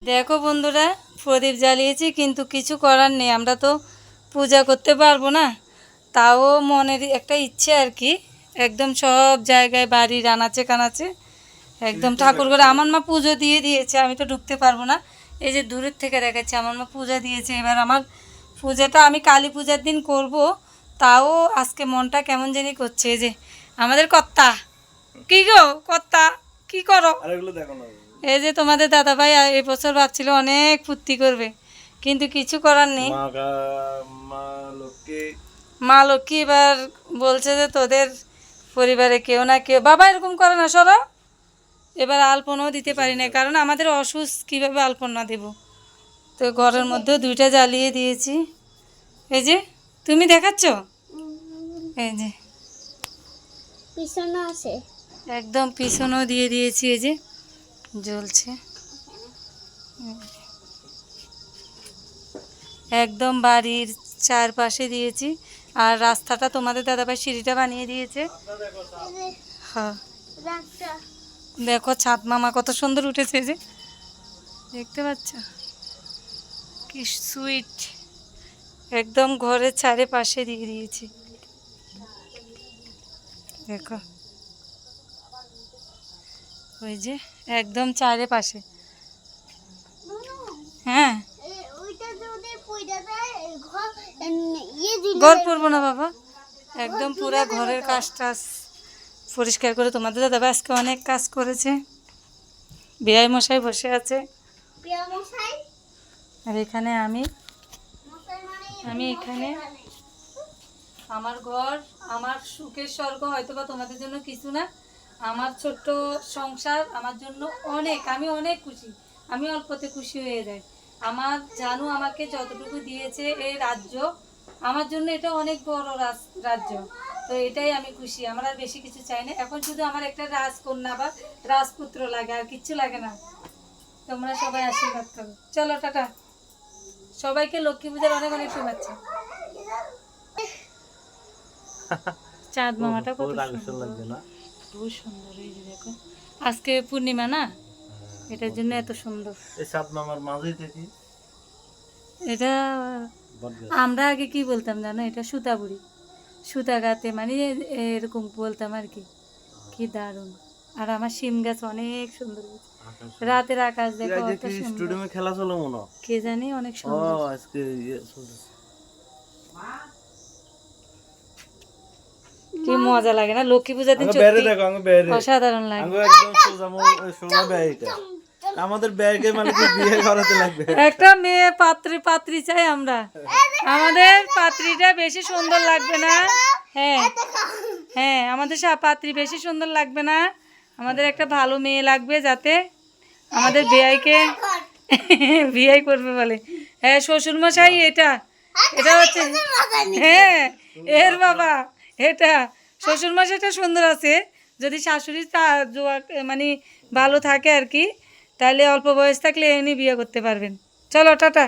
দেখো বন্ধুরা, প্রদীপ জ্বালিয়েছি, কিন্তু কিছু করার নেই, আমরা তো পূজা করতে পারবো না। তাও মনের একটা ইচ্ছে আর কি, একদম সব জায়গায় বাড়ির আনাচে কানাচে একদম ঠাকুর ঘরে আমার মা পুজো দিয়ে দিয়েছে। আমি তো ঢুকতে পারবো না, এই যে দূরের থেকে দেখাচ্ছি আমার মা পূজা দিয়েছে। এবার আমার পূজাটা আমি কালী পূজার দিন করব, তাও আজকে মনটা কেমন জানি করছে। এই যে আমাদের কর্তা, কি গো কর্তা, কি করো? এই যে তোমাদের দাদাভাই এই বছর ভাবছিল অনেক ফুর্তি করবে, কিন্তু কিছু করার নেই। মা লক্ষ্মী এবার বলছে যে তোদের পরিবারে কেউ না কেউ, বাবা এরকম করে না, সরো। এবার আলপনাও দিতে পারি না, কারণ আমাদের অসুস্থ, কীভাবে আলপনা দেব। তো ঘরের মধ্যে দুইটা জ্বালিয়ে দিয়েছি। এই যে তুমি দেখাচ্ছ, এই যে পিছনে আছে, একদম পিছনেও দিয়ে দিয়েছি, এই যে জ্বলছে একদম বাড়ির চারপাশে দিয়েছি। আর রাস্তাটা তোমাদের দাদাভাই সিঁড়িটা বানিয়ে দিয়েছে। হ্যাঁ দেখো ছাদ মামা কত সুন্দর উঠেছে, যে দেখতে পাচ্ছ কি সুইট, একদম ঘরের চারিপাশে দিয়ে দিয়েছি। দেখো ওই যে একদম চারিপাশে। হ্যাঁ ঘর পড়বো না বাবা, একদম পুরা ঘরের কাজ টাজ পরিষ্কার করে তোমাদের দাদাভাই আজকে অনেক কাজ করেছে। বেয়াই মশাই বসে আছে, আর এখানে আমি এখানে আমার ঘর, আমার সুখের স্বর্গ। হয়তো বা তোমাদের জন্য কিছু না, আমার ছোট্ট সংসার আমার জন্য অনেক, আমি অনেক খুশি, আমি অল্পতে খুশি হয়ে যাই। আমার জানু আমাকে যতটুকু দিয়েছে এই রাজ্য, আমার জন্য এটা অনেক বড় রাজ্য। তো এটাই আমি খুশি, আমার আর বেশি কিছু চাই না। এখন শুধু আমার একটা রাজকন্যা বা রাজপুত্র লাগে, আর কিচ্ছু লাগে না। তোমরা সবাই আশীর্বাদ করো। চলো টাটা, সবাইকে লক্ষ্মী পূজার অনেক অনেক শুভেচ্ছা। চাঁদ মামাটা কত সুন্দর, খুব সুন্দর। এই যে দেখো আজকে পূর্ণিমা না, এটার জন্য এত সুন্দর। এই চাঁদ মামার মাঝে থেকে এটা আমরা আগে কি বলতাম জানো, এটা সুতাবুড়ি, সুতা গাতে মানে এরকম বলতাম আর কি। কি দারুণ। আর আমার শিম গাছ অনেক সুন্দর, রাতের আকাশ দেখো কত সুন্দর। স্টেডিয়ামে খেলা চলে মনে হয়, কে জানি, অনেক সুন্দর। আজকে কি মজা লাগে না লক্ষ্মী পূজার দিন, অসাধারণ লাগে। আমাদের ব্যাগে মানে কি বিয়ে করাতে লাগবে, একটা মেয়ে পাত্রী চাই আমরা, আমাদের পাত্রীটা বেশি সুন্দর লাগবে না? হ্যাঁ হ্যাঁ, আমাদের পাত্রী বেশি সুন্দর লাগবে না, আমাদের একটা ভালো মেয়ে লাগবে, যাতে আমাদের বিয়ে করবে বলে। হ্যাঁ শ্বশুরমশাই, এটা হচ্ছে, হ্যাঁ এর বাবা, এটা শ্বশুরমশাইটা সুন্দর আছে। যদি শাশুড়ি মানে ভালো থাকে আর কি, তাহলে অল্প বয়স থাকলে এমনি বিয়ে করতে পারবেন। চলো টাটা।